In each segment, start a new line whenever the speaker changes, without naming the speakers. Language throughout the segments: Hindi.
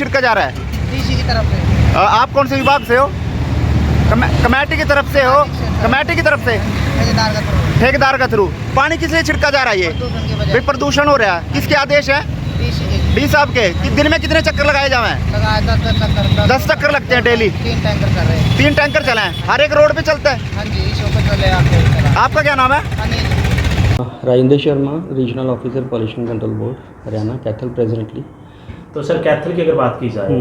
छिड़का जा रहा है?
डीसी की तरफ से।
आप कौन से विभाग से हो? कमेटी की तरफ से हो? कमेटी की तरफ से
ठेकेदार का थ्रू।
ठेकेदार का थ्रू। पानी किस लिए छिड़का जा रहा है ये?
प्रदूषण की वजह
भाई प्रदूषण हो रहा है, किसके आदेश है?
डीसी के।
डी साहब के। दिन में कितने चक्कर लगाए जावे?
लगाया 10 चक्कर।
10 चक्कर लगते हैं डेली।
3 टैंकर कर रहे हैं।
3 टैंकर चले हैं, हर एक रोड पे चलता है।
हाँ जी, इस ऊपर चले आपके।
आपका क्या नाम है?
Anil.
Rajendra Sharma, regional officer pollution control board Haryana, Kaithal presently.
तो सर कैथल की अगर बात की जाए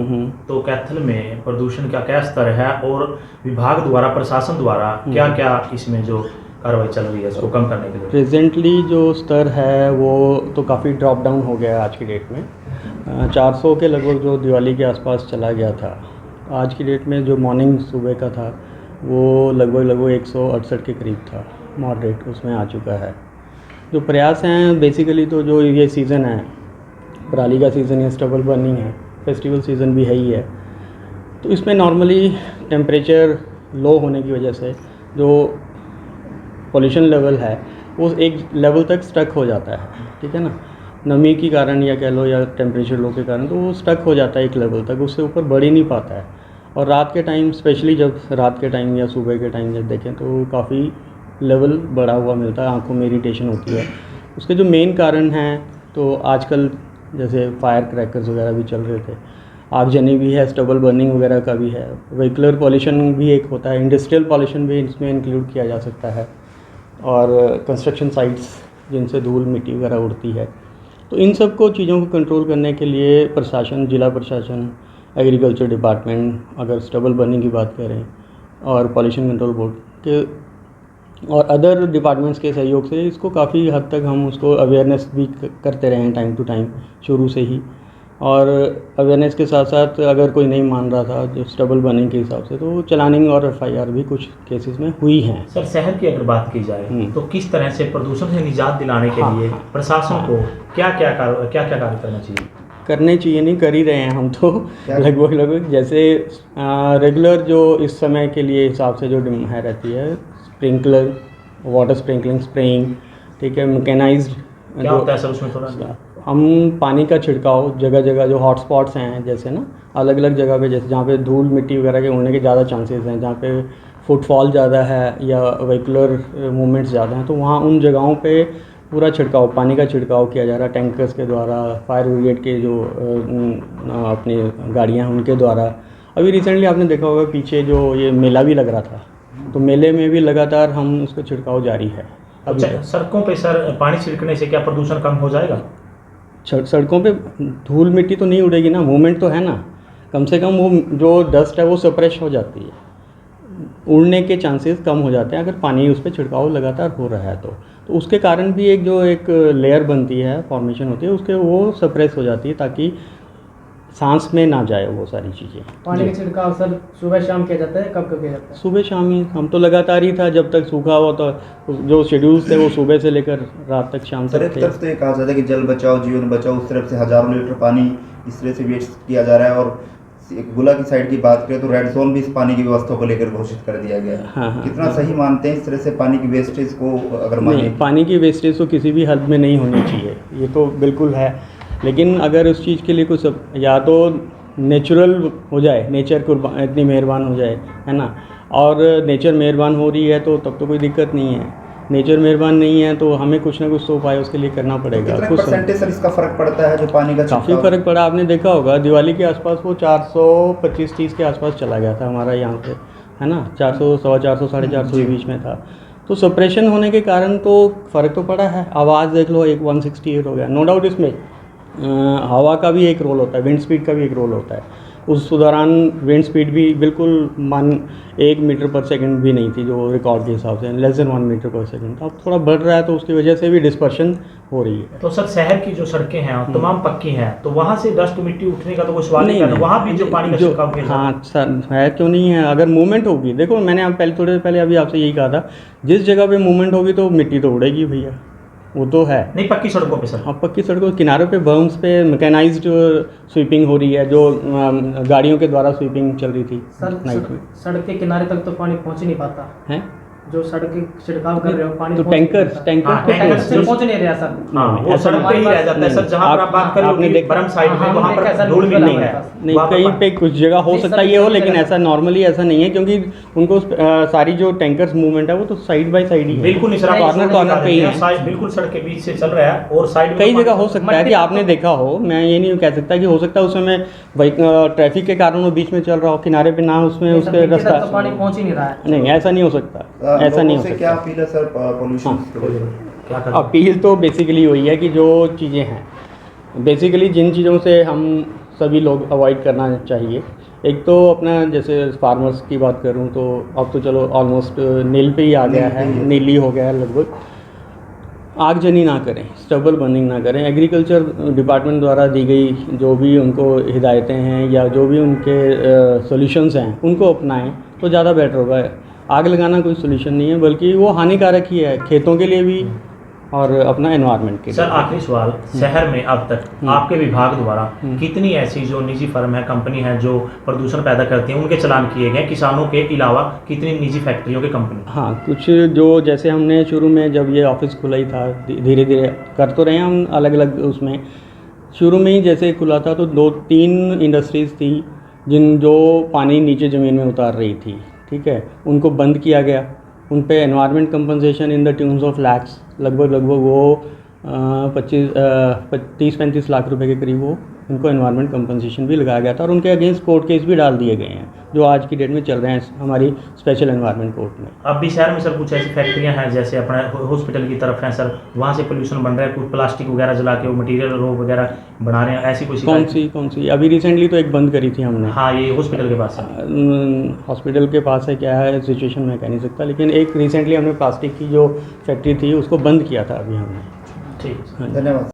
तो कैथल में प्रदूषण का क्या स्तर है और विभाग द्वारा, प्रशासन द्वारा क्या क्या इसमें जो कार्रवाई चल रही है इसको कम करने के लिए?
प्रेजेंटली जो स्तर है वो तो काफ़ी ड्रॉप डाउन हो गया है आज की डेट में। 400 के लगभग जो दिवाली के आसपास चला गया था, आज की डेट में जो मॉर्निंग सुबह का था वो लगभग 168 के करीब था, मॉडरेट उसमें आ चुका है। जो प्रयास हैं बेसिकली तो जो ये सीज़न है, पराली का सीज़न है, स्टबल बर्निंग है, फेस्टिवल सीज़न भी है ही है, तो इसमें नॉर्मली टेम्परेचर लो होने की वजह से जो पॉल्यूशन लेवल है वो एक लेवल तक स्टक हो जाता है, ठीक है ना, नमी के कारण या कह लो या टेम्परेचर लो के कारण, तो वो स्टक हो जाता है एक लेवल तक, उससे ऊपर बढ़ ही नहीं पाता है। और रात के टाइम, स्पेशली जब रात के टाइम या सुबह के टाइम जब देखें तो काफ़ी लेवल बढ़ा हुआ मिलता है, आंखों में इरिटेशन होती है। उसके जो मेन कारण हैं तो आजकल जैसे फायर क्रैकर्स वगैरह भी चल रहे थे, आगजनी भी है, स्टबल बर्निंग वगैरह का भी है, व्हीकलर पॉल्यूशन भी एक होता है, इंडस्ट्रियल पॉल्यूशन भी इसमें इंक्लूड किया जा सकता है, और कंस्ट्रक्शन साइट्स जिनसे धूल मिट्टी वगैरह उड़ती है। तो इन सब को चीज़ों को कंट्रोल करने के लिए प्रशासन, जिला प्रशासन, एग्रीकल्चर डिपार्टमेंट, अगर स्टबल बर्निंग की बात करें, और पॉल्यूशन कंट्रोल बोर्ड के और अदर डिपार्टमेंट्स के सहयोग से इसको काफ़ी हद तक हम उसको अवेयरनेस भी करते रहे हैं टाइम टू टाइम शुरू से ही। और अवेयरनेस के साथ साथ अगर कोई नहीं मान रहा था जो स्टबल बर्निंग के हिसाब से, तो चलानिंग और FIR भी कुछ केसेस में हुई हैं।
सर शहर की अगर बात की जाए तो किस तरह से प्रदूषण से निजात दिलाने के लिए प्रशासन को क्या क्या कार्य करना चाहिए?
करने चाहिए नहीं, कर ही रहे हैं हम तो लगभग जैसे रेगुलर जो इस समय के लिए हिसाब से जो है रहती है, स्प्रिंकलर, वाटर स्प्रिंकलिंग, स्प्रेइंग, ठीक है, मैकेनाइज्ड
क्या होता है सर उसमें थोड़ा?
हम पानी का छिड़काव जगह जगह जो हॉट स्पॉट्स हैं, जैसे ना अलग अलग जगह पे, जैसे जहाँ पे धूल मिट्टी वगैरह के उड़ने के ज़्यादा चांसेस हैं, जहाँ पे फुटफॉल ज़्यादा है या व्हीकुलर मूवमेंट्स ज़्यादा हैं, तो वहाँ उन जगहों पे पूरा छिड़काव, पानी का छिड़काव किया जा रहा है टैंकर्स के द्वारा, फायर ब्रिगेड के जो अपनी गाड़ियाँ हैं उनके द्वारा। अभी रिसेंटली आपने देखा होगा पीछे जो ये मेला भी लग रहा था, तो मेले में भी लगातार हम उसका छिड़काव जारी है।
अच्छा, सड़कों पे सर पानी छिड़कने से क्या प्रदूषण कम हो जाएगा?
सड़कों पे धूल मिट्टी तो नहीं उड़ेगी ना, मूवमेंट तो है ना, कम से कम वो जो डस्ट है वो सप्रेश हो जाती है, उड़ने के चांसेस कम हो जाते हैं अगर पानी उस पर छिड़काव लगातार हो रहा है तो उसके कारण भी एक लेयर बनती है, फॉर्मेशन होती है, उसके वो सप्रेस हो जाती है ताकि सांस में ना जाए वो सारी चीज़ें।
पानी का छिड़काव सर सुबह शाम किया जाता है, कब कब किया जाता है?
सुबह शाम ही, हम तो लगातार ही था जब तक सूखा हुआ, तो जो शेड्यूल्स थे वो सुबह से लेकर रात तक, शाम तक
एक तरफ तो ये कहा जाता है कि जल बचाओ जीवन बचाओ, उस तरफ से हज़ारों लीटर पानी इस तरह से वेस्ट किया जा रहा है। और गुला की साइड की बात करें तो रेड जोन भी इस पानी की व्यवस्था को लेकर घोषित कर दिया गया है।
हाँ,
कितना सही मानते हैं इस तरह से पानी की वेस्टेज को? अगर
नहीं, पानी की वेस्टेज तो किसी भी हद में नहीं होनी चाहिए, ये तो बिल्कुल है, लेकिन अगर उस चीज़ के लिए कुछ या तो नेचुरल हो जाए, नेचर को इतनी मेहरबान हो जाए, है ना, और नेचर मेहरबान हो रही है तो तब तो कोई दिक्कत नहीं है। नेचर मेहरबान नहीं है तो हमें कुछ ना कुछ तो उपाय उसके लिए करना पड़ेगा।
कितना परसेंटेज सर इसका फर्क पड़ता है जो पानी का?
काफ़ी फ़र्क पड़ा, आपने देखा होगा दिवाली के आसपास वो 425-30 के आसपास चला गया था हमारा यहाँ पे, है ना, 400, 450, 450 के बीच में था। तो सप्रेशन होने के कारण तो फ़र्क तो पड़ा है। आवाज़ देख लो, 168 हो गया, नो डाउट इसमें हवा का भी एक रोल होता है, विंड स्पीड का भी एक रोल होता है। उस दौरान विंड स्पीड भी बिल्कुल 1 मीटर पर सेकंड भी नहीं थी जो रिकॉर्ड के हिसाब से, लेस देन 1 मीटर पर सेकंड। अब थोड़ा बढ़ रहा है तो उसकी वजह से भी डिस्पर्शन हो रही है।
तो सर शहर की जो सड़कें हैं तमाम पक्की हैं, तो वहाँ से डस्ट मिट्टी उठने का तो कोई सवाल नहीं है, वहाँ भी जो पानी का छिड़काव किया जाता है।
हाँ सर, है क्यों नहीं है, अगर मूवमेंट होगी, देखो मैंने आप थोड़ी देर पहले अभी आपसे यही कहा था, जिस जगह पे मूवमेंट होगी तो मिट्टी तो उड़ेगी भैया, वो तो है।
नहीं पक्की सड़कों पे सर?
हाँ, पक्की सड़कों किनारों पे बर्म्स पे मैकेनाइज्ड स्वीपिंग हो रही है, जो गाड़ियों के द्वारा स्वीपिंग चल रही थी नाइट में।
सड़क के किनारे तक तो पानी पहुंच ही नहीं पाता
है,
जो सड़क छिड़काव कर रहे हो पानी
तो
पहुंच नहीं
टैंकर्स
रहा।
टैंकर
हाँ,
तो
टैंकर से
टैंकर
पहुंच नहीं रहा सर।
हाँ, वो
ऐसा
सड़क पे ही रह जाता है सर, जहाँ पर आप बात कर रहे
आपने
हो
देखा-
बरम साइड में,
हाँ,
वहाँ
हमने
पर
देखा सर,
धूल मिल
नहीं
नहीं है।
है।
नहीं,
वहाँ पर
कहीं पे कुछ जगह हो
नहीं,
सकता
सर,
है ये हो,
सभी
लेकिन
जगह
ऐसा नॉर्मली ऐसा नहीं है, क्योंकि उनको सारी जो टैंकर्स मूवमेंट है वो तो साइड बाय साइड ही है।
बिल्कुल नहीं सर, आप
कॉर्नर
इसको
कॉर्नर
दिखा
पे ही
देते
है।
हैं, साइड बिल्कुल सड़क के बीच से चल रहा है और साइड में
कई
तो
जगह हो
पानी-
सकता है कि आपने देखा हो, मैं ये नहीं कह सकता कि हो सकता है उसमें ट्रैफिक के कारण वो बीच में चल रहा हो, किनारे पे ना उसमें
नहीं, सर,
उसके
बीच की तरफ
रास्ता
तो पानी पहुंच ही नहीं रहा है।
नहीं, ऐसा नहीं हो सकता, ऐसा नहीं हो
लोगों से क्या
सकता।
अपील है सर पोल्यूशन
क्या कर
अपील तो बेसिकली वही है कि जो चीज़ें हैं बेसिकली जिन चीज़ों से हम सभी लोग अवॉइड करना चाहिए, एक तो अपना जैसे फार्मर्स की बात करूं तो अब तो चलो ऑलमोस्ट नील पे ही आ गया है, नीली हो गया है लगभग। आगजनी ना करें, स्टबल बर्निंग ना करें। एग्रीकल्चर डिपार्टमेंट द्वारा दी गई जो भी उनको हिदायतें हैं या जो भी उनके सॉल्यूशंस हैं उनको अपनाएं तो ज़्यादा बेटर होगा। आग लगाना कोई सोल्यूशन नहीं है, बल्कि वो हानिकारक ही है खेतों के लिए भी और अपना एनवायरनमेंट के लिए।
सर आखिरी सवाल, शहर में अब तक आपके विभाग द्वारा कितनी ऐसी जो निजी फर्म है, कंपनी है जो प्रदूषण पैदा करती हैं, उनके चालान किए गए? किसानों के अलावा कितनी निजी फैक्ट्रियों के कंपनी?
हाँ, कुछ जो जैसे हमने शुरू में जब ये ऑफिस खुला ही था, धीरे धीरे कर तो रहे हैं हम अलग अलग उसमें। शुरू में ही जैसे खुला था तो 2-3 इंडस्ट्रीज़ थी जिन जो पानी नीचे ज़मीन में उतार रही थी, ठीक है, उनको बंद किया गया। उन पे environment compensation in the tunes of lakhs लगभग वो 30-35 लाख रुपए के करीब वो उनको एनवायरनमेंट कंपनसेशन भी लगाया गया था और उनके अगेंस्ट कोर्ट केस भी डाल दिए गए हैं जो आज की डेट में चल रहे हैं हमारी स्पेशल एनवायरनमेंट कोर्ट में।
अब भी शहर में सर कुछ ऐसी फैक्ट्रियां हैं जैसे अपना हॉस्पिटल की तरफ हैं सर, वहाँ से पोल्यूशन बन रहा है, कुछ प्लास्टिक वगैरह जला के वो मटीरियल रोग वगैरह बना रहे हैं, ऐसी कोई शिकायत?
कौन सी अभी रिसेंटली तो एक बंद करी थी हमने।
हाँ, ये हॉस्पिटल के पास है।
हॉस्पिटल के पास है, क्या है सिचुएशन मैं कह नहीं सकता, लेकिन एक रिसेंटली हमने प्लास्टिक की जो फैक्ट्री थी उसको बंद किया था अभी हमने।
ठीक है।
धन्यवाद।